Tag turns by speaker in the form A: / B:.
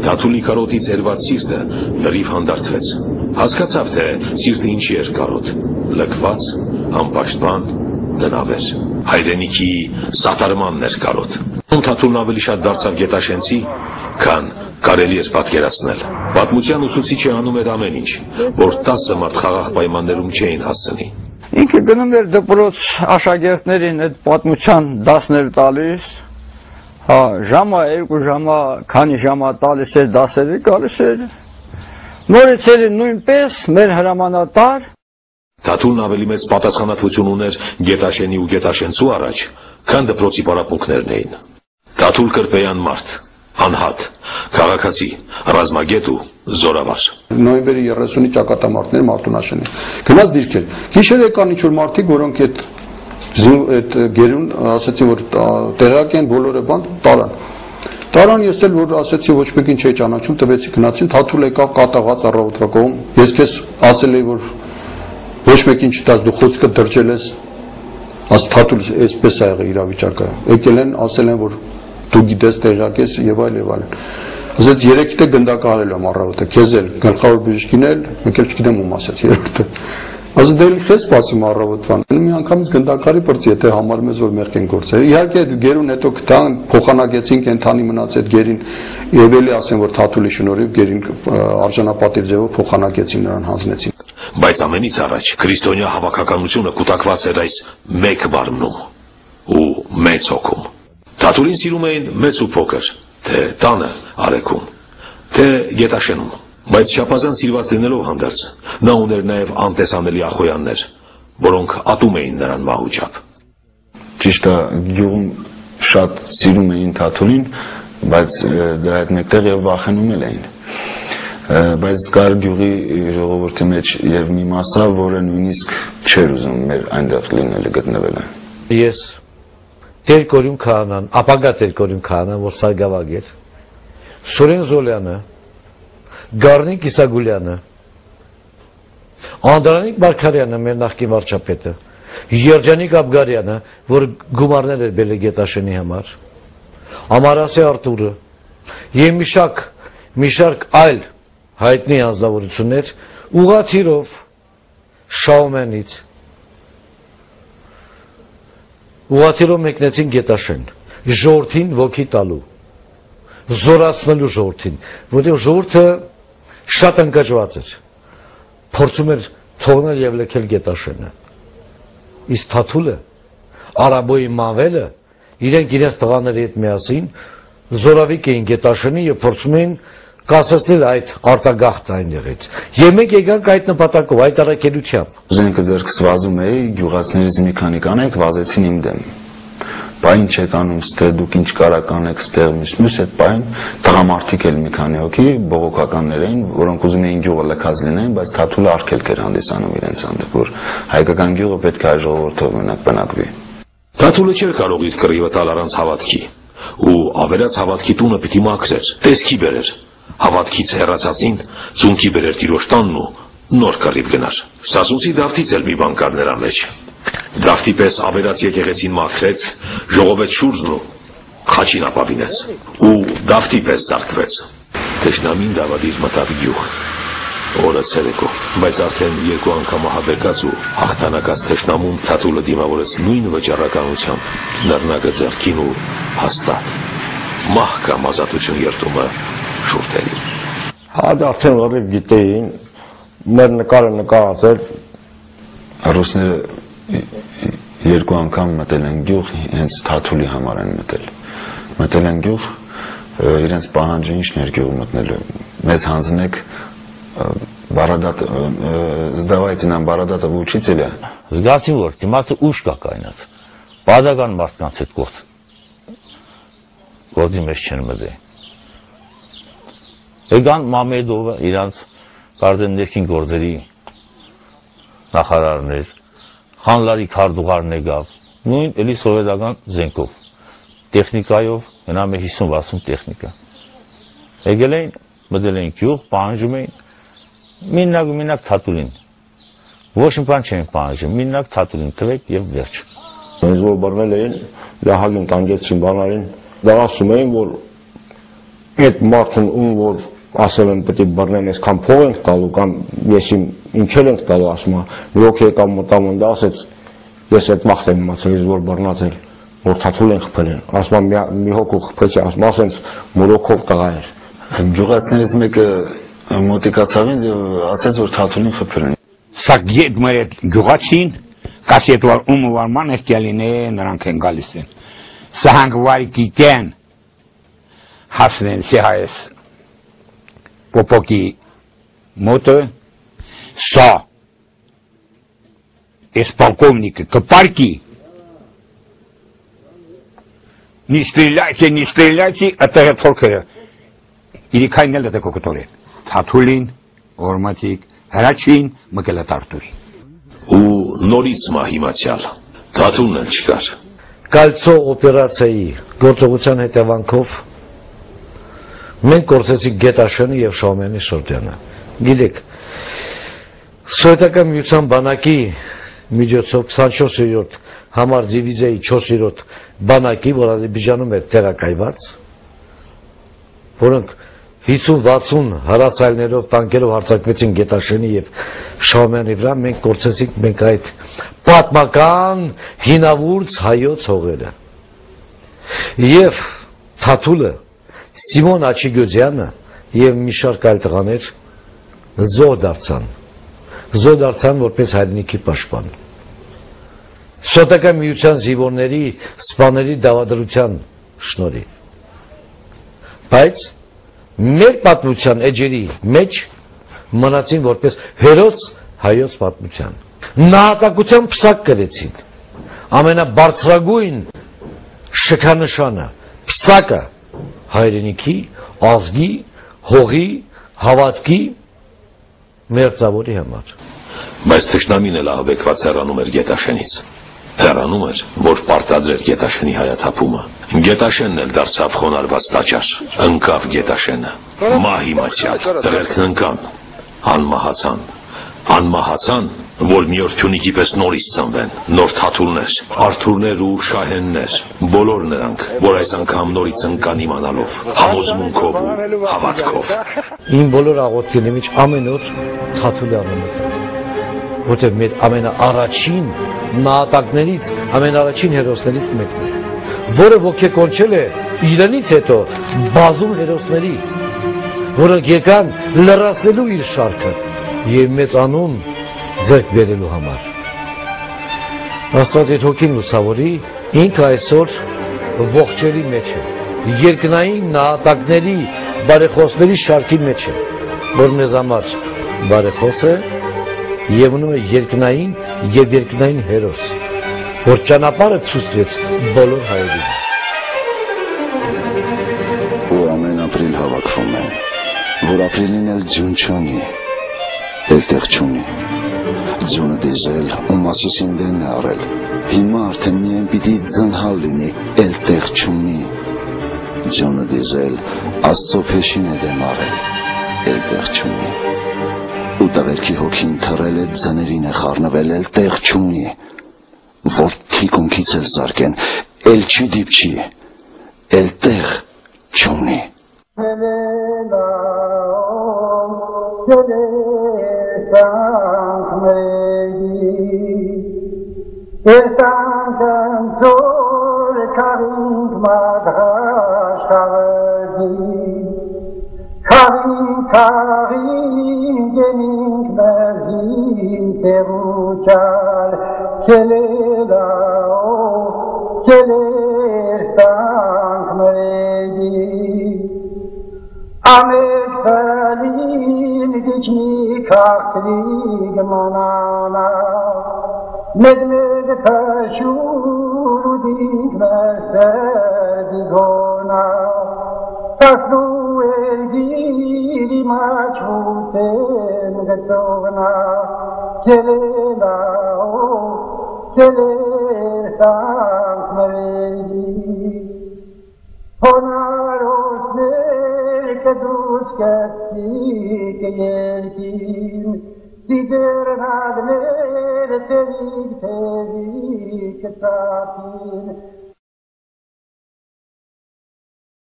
A: Թաթուլի կարոտի ծերված սիրտը լրիվ հանդարտվեց։ Հասկացավ, թե սիրտը ինչի էր կարոտ, լքված, անպաշտպան, տնավեր։ Հայրենիքի սատարմանն էր կարոտ։ Թաթուլն ավելի շատ դարձավ գետաշենցի, քան կարելի էր պատկերացնել։ Պատմության ուսուցիչը անում էր ամեն ինչ, որ 10 մարդ խաղաղ պայմաններում չէին հասցնի։
B: Ինքը գնում էր դպրոց աշակերտներին այդ պատմության դասներ տալիս, ժամը, 2 ժամը, քանի ժամը տալիս էր դասերը, գալիս էր, նորից էր նույնպես մեր հրամանատար։
A: Թաթուլն ավելի մեծ պատասխանատվություն ուներ գետաշենի ու գետաշենցու առաջ, քան դպրոցի պարապմունքներն էին։ Թաթուլ կրպեյան մարդ, անհատ, քաղաքացի, ռազմագետ ու զորավար։
C: Նոյեմբերի 30-ի ճակատամարտներ Մարտունաշենի։ Գնաց դիրքեր։ Գիշեր եկան ինչ-որ մարդիկ, որոնք այդ գերուն ասացին, որ տեղյակ են, բոլորը բան տարան։ Տարան ես էլ որ ասացի ոչ մեկին չէի ճանաչում, տվեցի գնացին, Թաթուլ եկավ կատաղած առավոտվա կողմ։ Ես քեզ ասել էի, որ ոչ մեկին չտաս, դու խոսքը դրջել ես։ Աս Թաթուլ այսպես ա եղել իրավիճակը։ Եկել են, ասել են, որ դու գիտես տեղյակ ես եւ այլ եւ այլն։ Ասաց 3-ը գնդակարել եմ առավոտը, քեզ էլ գլխավոր բժիշկին էլ, մեկ էլ չգիտեմ ում ասաց 3-ը։ Ասաց դե քեզ սպասում առավոտվան։ Մի անգամից գնդակարի բրծի, եթե համարում ես որ մերկ են գործել։ Իհարկե գերուն հետո կտան փոխանակեցին կենթանի մնաց այդ գերին եւ էլի ասեն որ Թաթուլի շնորհիվ գերին արժանապատիվ ձևով փոխանակեցին նրան հանձնեցին։
A: Բայց ամենից առաջ քրիստոնյա հավաքականությունը կուտակված էր այս մեկ բառնում ու մեծ հոգում։ Թաթուլին սիրում էին մեծ ու փոքր, թե տանը արեքում, թե գետաշենում, բայց չափազանց սիրված լինելով հանդերձ, նա ուներ նաև անտեսանելի ախոյաններ, որոնք ատում էին նրան մահուճապ։
D: Ճիշտ է, գյուղում շատ սիրում էին Թաթուլին, բայց դրա հետ մեկտեղ եւ վախենում էին։ Բայց կար գյուղի ժողովրդի մեջ եւ մի մասա, որը նույնիսկ չէր ուզում մեր այնտեղ լինելը գտնվելը։
E: Ես Տերկորյուն քահանան, ապագա Տերկորյուն քահանան, որ սարգավագ էր, Սուրեն Զոլյանը, Գառնիկ Իսագուլյանը, Անդրանիկ Մարգարյանը, մեր նախկին վարչապետը, Երջանիկ Աբգարյանը, որ գումարներ էր բերել գետաշենի համար, Ամարասի Արտուրը եւ մի շարք այլ հայտնի անձնավորություններ ուղղաթիռով Շաումենից ուղղաթիռով մեկնեցին գետաշեն, ժողովրդին ոգի տալու, զորացնելու ժողովրդին, որտեղ ժողովուրդը շատ ընկճված էր, փորձում էր թողնել եւ լքել գետաշենը։ Իսկ Թաթուլը, Արաբոյի Մավելը, իրենց տղաների հետ միասին զորավիկ էին գետաշենի եւ փորձում էին կասեցնել այդ արտագաղթը այնտեղից։ Եվ մենք եկանք այդ նպատակով, այդ առաքելությամբ։
D: Զենքը ձեռքս վազում էի, գյուղացիներից մի քանի կանայք վազեցին իմ դեմ։ Բա ինչ եք անում, ստեղ դուք ինչ կարաք անեք, ստեղ մյուս այդ պահին տղամարդիկ էլ մի քանի հոգի բողոքականներ էին, որոնք ուզում էին գյուղը լքած լինեն, բայց Թաթուլը արգելք էր հանդիսանում իրենց հանդեպ, որ հայկական գյուղը պետք է ժողովրդով մենակ բնակվի։
A: Թաթուլը չէր կարող իր կռիվը տալ առանց հավատքի, ու ավերած հավատքի տունը պիտի մաքրեր, տեսքի բերեր։ Հավատքից հեռացածին ծունկի բերեր տիրոջ տանն ու նոր կռիվ գնար։ Սասունցի Դավթից էլ մի բան կար նրա մեջ։ Դավթի պես ավերած եկեղեցին մաքրեց, ժողովեց շուրջն ու խաչին ապավինեց, ու Դավթի պես զարկվեց։ Թշնամին դավադիր մտավ գյուղ, օրը ցերեկո, բայց արդեն 2 անգամ ահաբեկած ու հաղթանակած թշնամուն Թաթուլը դիմավորեց նույն վճռականությամբ, նռնակը ձեռքին ու հաստատ։ Մահ կամ ազատություն երդումը շուրթելի։
B: Հադ արդեն լրիվ գիտեին, մեր նկարը նկարած էր։
D: Ռուսները 2 անգամ մտել են գյուղ, հենց Թաթուլի համար են մտել։ Մտել են գյուղ, իրենց պահանջը ինչն էր գյուղ մտնելու։ Մեզ հանձնեք сдавайте нам Бородатого учителя.
E: Զգացի որ դիմացը ուշ կա կայնած։ Բادرական մարդկանց հետ գործի մեջ չեն մտել։ Եկան Մամեդովը իրանց կարծեմ ներքին գործերի նախարարներ, Խանլարի քարտուղարն եկավ, նույն էլի սովետական զենքով, տեխնիկայով, հնամ է 50-60 տեխնիկա։ Եկել էին, մտել էին գյուղ, պահանջում էին, մինակ Թաթուլին, ոչ մի բան չեն պահանջում, մինակ Թաթուլին տվեք եւ վերջ։
B: Ինձ որ բռնել էին, լահագին տանգեցին բանարին, դա ասում էին, որ
F: այդ մարդուն ում որ ասել են պետք է բռնեն այսքան փող ենք տալու կամ ես ինչեր ենք տալու ասում է մի հոգի եկավ մտավ ու ասեց ես այդ մախտ եմ իմացել ես որ բռնացել որ թաթուլ են խփել են ասում է մի հոգու խփեցի ասում ասենց մորոքով տղա էր
D: գյուղացիներից մեկը մոտիկացավ ինձ եւ ասաց որ թաթուլին խփել են
G: սա գետ մեր այդ գյուղացին կասետ որ ում վարման է կյալին է նրանք են գալիս են սա հանգվարի կիտեն հասնեն սեհայես Попоки мото со из полковника Копарки. Не стреляйте, это только или кайнел это который. Татулин, Орматик, Рачин, Макелатартури.
A: ու նորից մահիմացյալ Թաթուլն էլ չկար
E: Կալցո օպերացիայի գործողության հետևանքով մենք կորցրեցինք Գետաշենը եւ Շահումյանի շրջանը։ Գիտեք, Սովետական միության բանակի միջոցով 24-րդ համար դիվիզիայի 4-րդ բանակի, որ Ադրբեջանում էր տեղակայված, որոնք 50-60 հրացայլներով, տանկերով հարձակվեցին Գետաշենի եւ Շահումյանի վրա, մենք կորցրեցինք մենք այդ պատմական հինավուրց հայոց հողերը։ Եվ Թաթուլը Սիմոն Աչիգոձյանը եւ մի շարք այլ տղաներ զոհ դարձան որպես հայրենիքի պաշտպան։ Սովետական միության զինվորների սպաների դավադրության շնորհիվ։ Բայց մեր պատմության էջերի մեջ մնացին որպես հերոս հայոց պատմության։ Նահատակության պսակ կրեցին։ Ամենաբարձրագույն շքանշանը պսակը հայրենիքի, ազգի, հողի, հավատքի մերձավորի համար։
A: Բայց թշնամին էլ ահաբեկված հեռանում էր Գետաշենից։ Հեռանում էր, որ պարտադրեր Գետաշենի հայաթափումը։ Գետաշենն էլ դարձավ խոնարհված տաճար։ Ընկավ Գետաշենը։ Մահիմացյալ, տղերքն ընկան, անմահացան, որ մի օր Թյունիկի պես նորից ծնվեն, նոր Թաթուլներ, Արթուրներ ու Շահեններ, բոլոր նրանք, որ այս անգամ նորից ընկան իմանալով, համոզմունքով ու հավատքով։
E: Իմ բոլոր աղոթքերի մեջ ամեն օր Թաթուլի անունը, որտեղ մեր ամենաառաջին նահատակներից, ամենաառաջին հերոսներից մեկն է, որը ոգեկոնչել է իրենից հետո բազում հերոսների, որոնք եկան լրացնելու իր շարքը եւ մեծ անուն ձեռք բերելու համար։ Աստված այդ հոգին լուսավորի, ինքը այսօր ողջերի մեջ է, երկնային նահատակների, բարեխոսների շարքի մեջ է, որ մեզ համար բարեխոս է եւ ունում է երկնային եւ երկնային հերոս, որ ճանապարհը ցույցրեց բոլոր հայերին։
D: Որ ամեն ապրիլ հավաքվում են, որ ապրիլին էլ ձյուն չունի, այլտեղ չունի։ Ձյունը դիզել ու մասիսին դեն է առել, հիմա արդեն միայն պիտի ձնհալ լինի, այլտեղ չունի։ Ձյունը դիզել Աստծո փեշին է դեմ առել, այլտեղ չունի։ Ու տղերքի հոգին թռել է ձներին է խառնվել, այլտեղ չունի։ Որ թիկունքից էլ զարկեն, այլ չի դիպչի, այլտեղ չունի։
H: Ամեքալին դիչնի քախրիգ մանանա մեկ թաշուր ու դիգ մերսերդի գոնա սասնու էրգիրի մաչվութեն գծողնա կելելա կելեր սանք մերեգի հոնարոսներ կդուց կծիկ երկին Դիդերնադներ տերիկ կծապին